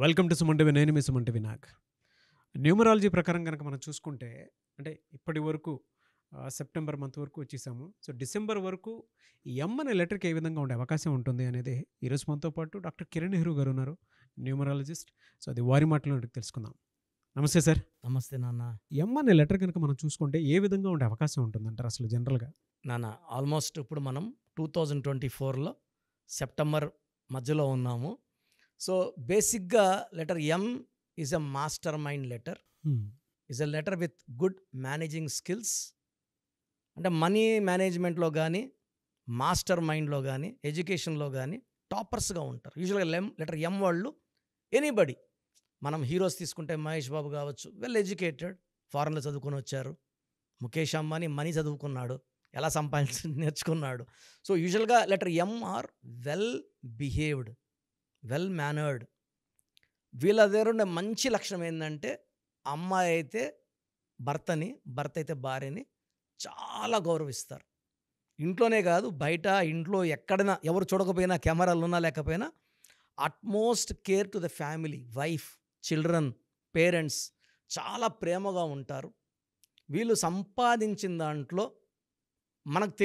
Welcome to Suman TV. నేను మీ Suman TV Nag. Numerology ప్రకారం కనుక మనం చూసుకుంటే అంటే ఇప్పటి వరకు సెప్టెంబర్ మంత్ వరకు వచ్చేసాము. సో డిసెంబర్ వరకు ఎం అనే లెటర్కి ఏ విధంగా ఉండే అవకాశం ఉంటుంది అనేది ఈరోజు మనతో పాటు డాక్టర్ కిరణ్ నెహ్రూ గారు ఉన్నారు, న్యూమరాలజిస్ట్. సో అది వారి మాటలో తెలుసుకుందాం. నమస్తే సార్. నమస్తే నాన్న. ఎం అనే లెటర్ కనుక మనం చూసుకుంటే ఏ విధంగా ఉండే అవకాశం ఉంటుందంటారు అసలు జనరల్గా? నాన్న ఆల్మోస్ట్ ఇప్పుడు మనం 2024లో సెప్టెంబర్ మధ్యలో ఉన్నాము. సో బేసిక్గా letter M is a master mind letter, is a letter with good managing skills. అంటే మనీ మేనేజ్మెంట్లో కానీ, మాస్టర్ మైండ్లో కానీ, ఎడ్యుకేషన్లో కానీ టాపర్స్గా ఉంటారు. యూజువల్గా లెటర్ ఎం వాళ్ళు ఎనీబడి, మనం హీరోస్ తీసుకుంటే మహేష్ బాబు కావచ్చు, వెల్ ఎడ్యుకేటెడ్, ఫారెన్లో చదువుకొని వచ్చారు. ముఖేష్ అంబానీ మనీ చదువుకున్నాడు, ఎలా సంపాదించి నేర్చుకున్నాడు. సో యూజువల్గా letter M R well behaved, well mannered. వీళ్ళ దగ్గర ఉండే మంచి లక్షణం ఏంటంటే, అమ్మాయి అయితే భర్తని, భర్త అయితే భార్యని చాలా గౌరవిస్తారు. ఇంట్లోనే కాదు, బయట ఇంట్లో ఎక్కడైనా ఎవరు చూడకపోయినా, కెమెరాలు ఉన్నా లేకపోయినా, utmost care to the family, wife, children, parents చాలా ప్రేమగా ఉంటారు. వీళ్ళు సంపాదించిన దాంట్లో మనకు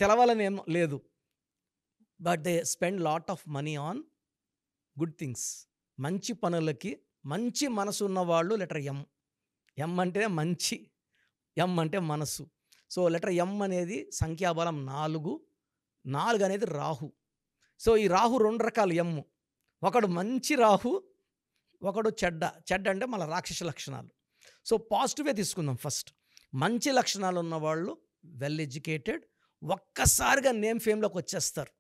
తెలవాలని ఏం లేదు, but they spend lot of money on good things. మంచి పనులకి మంచి మనసు ఉన్నవాళ్ళు లెటర్ ఎం. ఎం అంటే మంచి, ఎం అంటే మనసు. సో లెటర్ ఎం అనేది సంఖ్యాబలం 4 అనేది రాహు. సో ఈ రాహు 2 రకాలు ఎం. ఒకడు మంచి రాహు, ఒకడు చెడ్డ అంటే మన రాక్షస లక్షణాలు. సో పాజిటివే తీసుకుందాం ఫస్ట్. మంచి లక్షణాలు ఉన్నవాళ్ళు వెల్ ఎడ్యుకేటెడ్, ఒక్కసారిగా నేమ్ ఫేమ్లోకి వచ్చేస్తారు.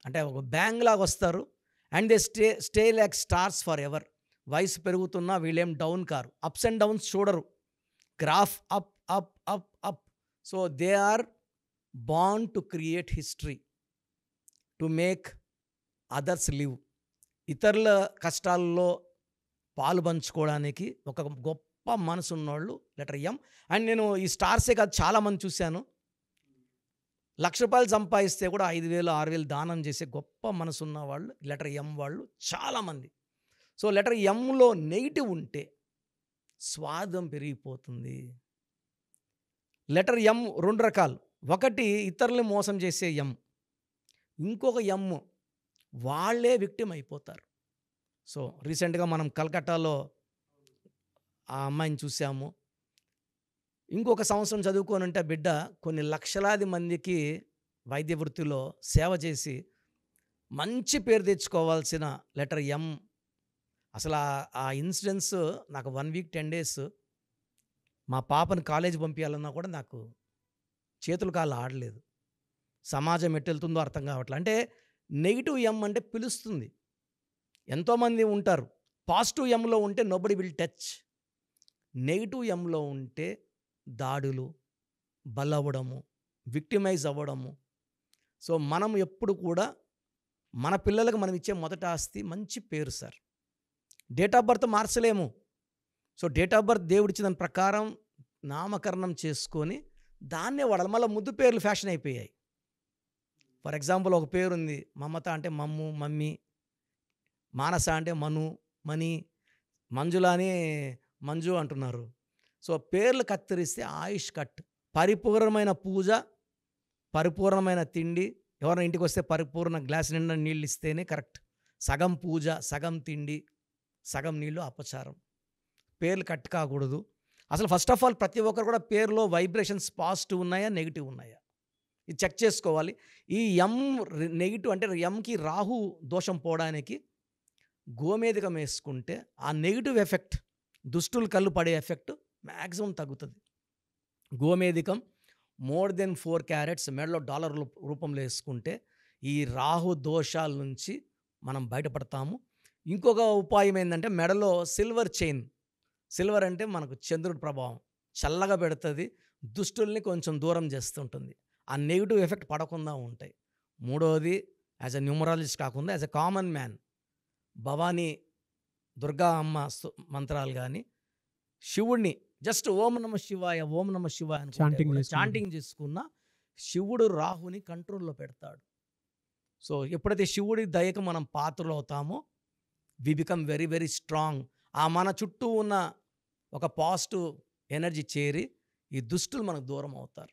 అంటే ఒక బ్యాంగ్ లాగా వస్తారు. And they stay like stars forever. వయసు పెరుగుతున్నా వీళ్ళేం డౌన్ కారు, అప్స్ అండ్ డౌన్స్ చూడరు, graph up up up up. So they are born to create history, to make others live. ఇతరుల కష్టాల్లో పాలు పంచుకోవడానికి ఒక గొప్ప మనసు ఉన్నవాళ్ళు లెటర్ ఎం. అండ్ నేను ఈ స్టార్సే కాదు, చాలామంది చూశాను, ₹1,00,000 సంపాదిస్తే కూడా 5,000 6,000 దానం చేసే గొప్ప మనసు ఉన్న వాళ్ళు లెటర్ ఎం వాళ్ళు చాలామంది. సో లెటర్ ఎంలో నెగిటివ్ ఉంటే స్వార్థం పెరిగిపోతుంది. లెటర్ ఎం 2 రకాలు. ఒకటి ఇతరుల్ని మోసం చేసే ఎం, ఇంకొక ఎం వాళ్ళే విక్టిమ్ అయిపోతారు. సో రీసెంట్గా మనం కలకట్టాలో ఆ అమ్మాయిని చూసాము. ఇంకొక సంవత్సరం చదువుకొని ఉంటే బిడ్డ కొన్ని లక్షలాది మందికి వైద్య వృత్తిలో సేవ చేసి మంచి పేరు తెచ్చుకోవాల్సిన లెటర్ ఎం. అసలు ఆ ఇన్సిడెన్స్ నాకు 1 వీక్ 10 డేస్ మా పాపని కాలేజీ పంపించాలన్నా కూడా నాకు చేతులు కాళ్ళు ఆడలేదు. సమాజం ఎట్టెళ్తుందో అర్థం కావట్లేదు. అంటే నెగిటివ్ ఎం అంటే పిలుస్తుంది. ఎంతోమంది ఉంటారు. పాజిటివ్ ఎంలో ఉంటే నోబడి విల్ టచ్. నెగిటివ్ ఎంలో ఉంటే దాడులు, బలవ్వడము, విక్టిమైజ్ అవ్వడము. సో మనం ఎప్పుడు కూడా మన పిల్లలకు మనం ఇచ్చే మొదటి ఆస్తి మంచి పేరు సార్. డేట్ ఆఫ్ బర్త్ మార్చలేము. సో డేట్ ఆఫ్ బర్త్ దేవుడిచ్చిన దాని ప్రకారం నామకరణం చేసుకొని దాన్నే వాడాలి. మళ్ళీ ముద్దు పేర్లు ఫ్యాషన్ అయిపోయాయి. ఫర్ ఎగ్జాంపుల్ ఒక పేరు ఉంది, మమత అంటే మమ్ము, మమ్మీ, మానస అంటే మను, మణి, మంజుల అని మంజు అంటున్నారు. సో పేర్లు కత్తిరిస్తే ఆయుష్ కట్. పరిపూర్ణమైన పూజ, పరిపూర్ణమైన తిండి. ఎవరైనా ఇంటికి వస్తే పరిపూర్ణ గ్లాస్ నిండా నీళ్ళు ఇస్తేనే కరెక్ట్. సగం పూజ, సగం తిండి, సగం నీళ్ళు అపచారం. పేర్లు కట్ కాకూడదు. అసలు ఫస్ట్ ఆఫ్ ఆల్ ప్రతి ఒక్కరు కూడా పేరులో వైబ్రేషన్స్ పాజిటివ్ ఉన్నాయా, నెగిటివ్ ఉన్నాయా, ఇది చెక్ చేసుకోవాలి. ఈ ఎం నెగిటివ్ అంటే ఎంకి రాహు దోషం పోవడానికి గోమేధికం వేసుకుంటే ఆ నెగిటివ్ ఎఫెక్ట్, దుష్టులు కళ్ళు పడే ఎఫెక్ట్ మ్యాక్సిమం తగ్గుతుంది. గోమేధికం మోర్ దెన్ 4 క్యారెట్స్ మెడలో డాలర్ రూపంలో వేసుకుంటే ఈ రాహు దోషాల నుంచి మనం బయటపడతాము. ఇంకొక ఉపాయం ఏంటంటే మెడలో సిల్వర్ చైన్. సిల్వర్ అంటే మనకు చంద్రుడి ప్రభావం, చల్లగా పెడుతుంది, దుష్టుల్ని కొంచెం దూరం చేస్తుంటుంది, ఆ నెగిటివ్ ఎఫెక్ట్ పడకుండా ఉంటాయి. మూడవది, యాజ్ ఎ న్యూమరాలజిస్ట్ కాకుండా as a common man, Bhavani, Durga అమ్మ మంత్రాలు కానీ, శివుడిని జస్ట్ ఓం నమ శివాయ, ఓం నమ శివాయ చాంటింగ్ చేసుకున్న శివుడు రాహుని కంట్రోల్లో పెడతాడు. సో ఎప్పుడైతే శివుడి దయకు మనం పాత్రలు అవుతామో we become very very strong. ఆ మన చుట్టూ ఉన్న ఒక పాజిటివ్ ఎనర్జీ చేరి ఈ దుష్టులు మనకు దూరం అవుతారు.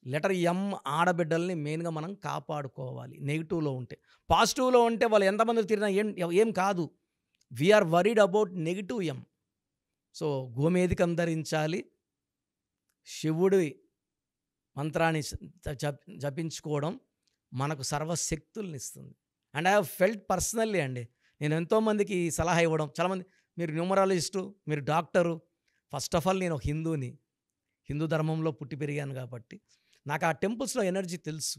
లెటర్ ఎం ఆడబిడ్డల్ని మెయిన్గా మనం కాపాడుకోవాలి. నెగిటివ్లో ఉంటే, పాజిటివ్లో ఉంటే వాళ్ళు ఎంతమందికి తిరిగినా ఏం కాదు. వీఆర్ వరీడ్ అబౌట్ నెగిటివ్ ఎం. సో గోమేధికం ధరించాలి, శివుడి మంత్రాన్ని జపించుకోవడం మనకు సర్వశక్తుల్ని ఇస్తుంది. And I have felt personally అండి, నేను ఎంతోమందికి సలహా ఇవ్వడం, చాలామంది మీరు న్యూమరాలజిస్టు, మీరు డాక్టరు. ఫస్ట్ ఆఫ్ ఆల్ నేను ఒక హిందూని, హిందూ ధర్మంలో పుట్టి పెరిగాను కాబట్టి నాకు ఆ టెంపుల్స్లో ఎనర్జీ తెలుసు.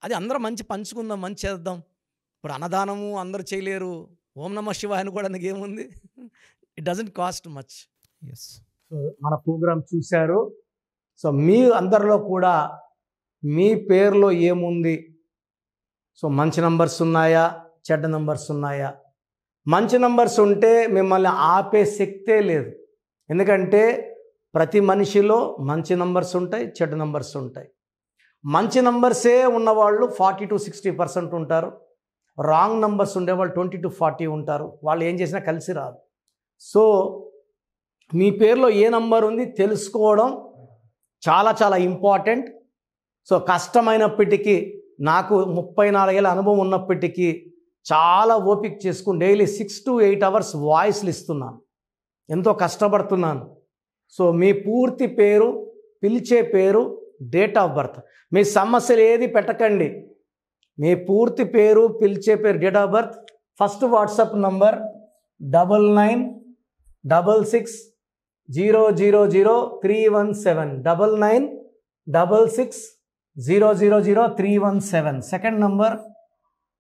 అది అందరం మంచి పంచుకుందాం, మంచి చేద్దాం. ఇప్పుడు అన్నదానము అందరూ చేయలేరు, ఓం నమ శివాయ అని కూడా నాకు ఏముంది, it doesn't cost much. Yes. So మన ప్రోగ్రామ్ చూశారు. సో మీ అందరిలో కూడా మీ పేరులో ఏముంది, సో మంచి నంబర్స్ ఉన్నాయా, చెడ్డ నంబర్స్ ఉన్నాయా? మంచి నంబర్స్ ఉంటే మిమ్మల్ని ఆపే శక్తే లేదు. ఎందుకంటే ప్రతి మనిషిలో మంచి నంబర్స్ ఉంటాయి, చెడ్డ నంబర్స్ ఉంటాయి. మంచి నంబర్సే ఉన్నవాళ్ళు 40-60% ఉంటారు. రాంగ్ నంబర్స్ ఉండేవాళ్ళు 20-40 ఉంటారు. వాళ్ళు ఏం చేసినా కలిసి రాదు. సో మీ పేరులో ఏ నంబర్ ఉంది తెలుసుకోవడం చాలా చాలా ఇంపార్టెంట్. సో కష్టమైనప్పటికీ, నాకు 34 ఏళ్ళ అనుభవం ఉన్నప్పటికీ చాలా ఓపిక చేసుకుని డైలీ 6 to 8 hours వాయిస్లు ఇస్తున్నాను, ఎంతో కష్టపడుతున్నాను. సో మీ పూర్తి పేరు, పిలిచే పేరు, డేట్ ఆఫ్ బర్త్, మీ సమస్యలు ఏది పెట్టకండి. మీ పూర్తి పేరు, పిలిచే పేరు, date of birth, first WhatsApp number 9966000317, 9966000317. Second number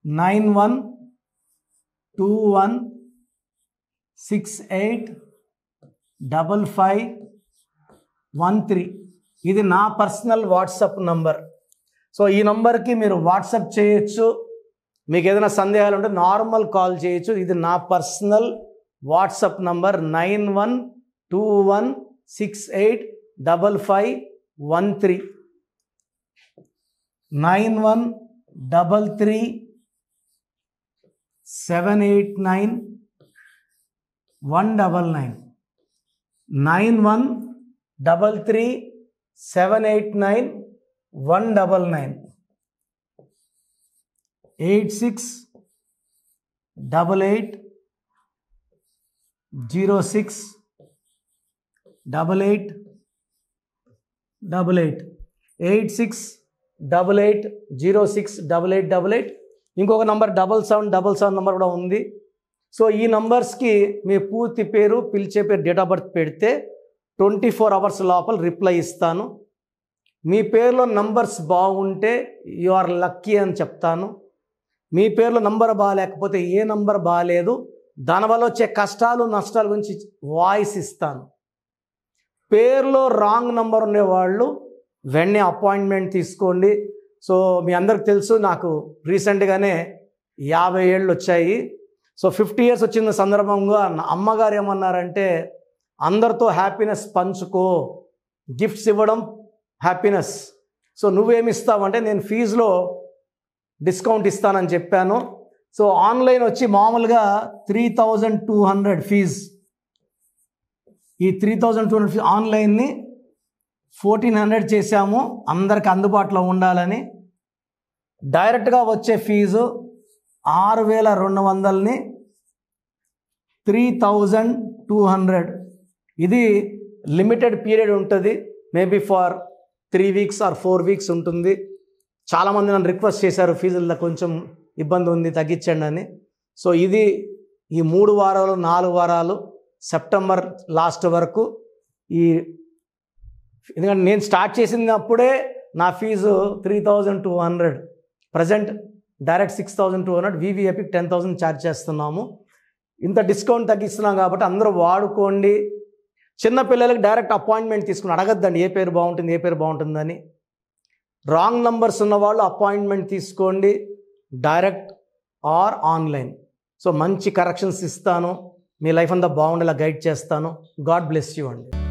9121685513. ఇది నా పర్సనల్ వాట్సాప్ నంబర్. సో ఈ నంబర్కి మీరు వాట్సాప్ చేయొచ్చు. మీకు ఏదైనా సందేహాలు ఉంటే నార్మల్ కాల్ చేయొచ్చు. ఇది నా పర్సనల్ వాట్సాప్ నంబర్ 9121685513, 9133789199, 9133789199, 8688068888, 8688068888. ఇంకొక నంబర్ 7777 నంబర్ కూడా ఉంది. సో ఈ నంబర్స్కి మీ పూర్తి పేరు, పిలిచే పేరు, డేట్ ఆఫ్ బర్త్ పెడితే 24 hours లోపల రిప్లై ఇస్తాను. మీ పేరులో నంబర్స్ బాగుంటే యు ఆర్ లక్కీ అని చెప్తాను. మీ పేరులో నంబర్ బాగాలేకపోతే ఏ నంబర్ బాగాలేదు, దానివల్ల వచ్చే కష్టాలు నష్టాల గురించి వాయిస్ ఇస్తాను. పేరులో రాంగ్ నంబర్ ఉండేవాళ్ళు వెంటనే అపాయింట్మెంట్ తీసుకోండి. సో మీ అందరికి తెలుసు, నాకు రీసెంట్గానే 50 ఏళ్ళు వచ్చాయి. సో 50 years వచ్చిన సందర్భంగా అమ్మగారు ఏమన్నారంటే, అందరితో హ్యాపీనెస్ పంచుకో, గిఫ్ట్స్ ఇవ్వడం హ్యాపీనెస్. సో నువ్వేమి ఇస్తావంటే, నేను ఫీజులో డిస్కౌంట్ ఇస్తానని చెప్పాను. సో ఆన్లైన్ వచ్చి మామూలుగా 3200 ఫీజు. ఈ 3200 ఫీజు ఆన్లైన్ని 1400 చేశాము, అందరికి అందుబాటులో ఉండాలని. డైరెక్ట్గా వచ్చే ఫీజు 6200ని 3200. ఇది లిమిటెడ్ పీరియడ్ ఉంటుంది, maybe for 3 weeks or 4 weeks ఉంటుంది. చాలామంది నన్ను రిక్వెస్ట్ చేశారు, ఫీజుల్లో కొంచెం ఇబ్బంది ఉంది, తగ్గించండి అని. సో ఇది ఈ 3 వారాలు 4 వారాలు సెప్టెంబర్ లాస్ట్ వరకు. ఎందుకంటే నేను స్టార్ట్ చేసినప్పుడే నా ఫీజు 3200, ప్రజెంట్ డైరెక్ట్ 6200, వివిఐపికి 10,000 ఛార్జ్ చేస్తున్నాము. ఇంత డిస్కౌంట్ తగ్గిస్తున్నాం కాబట్టి అందరూ వాడుకోండి. చిన్నపిల్లలకి డైరెక్ట్ అపాయింట్మెంట్ తీసుకుని అడగద్దండి ఏ పేరు బాగుంటుంది, ఏ పేరు బాగుంటుందని. రాంగ్ నంబర్స్ ఉన్నవాళ్ళు అపాయింట్మెంట్ తీసుకోండి, డైరెక్ట్ ఆర్ ఆన్లైన్. సో మంచి కరెక్షన్స్ ఇస్తాను, మీ లైఫ్ అంతా బాగుండేలా గైడ్ చేస్తాను. గాడ్ బ్లెస్ యూ అండి.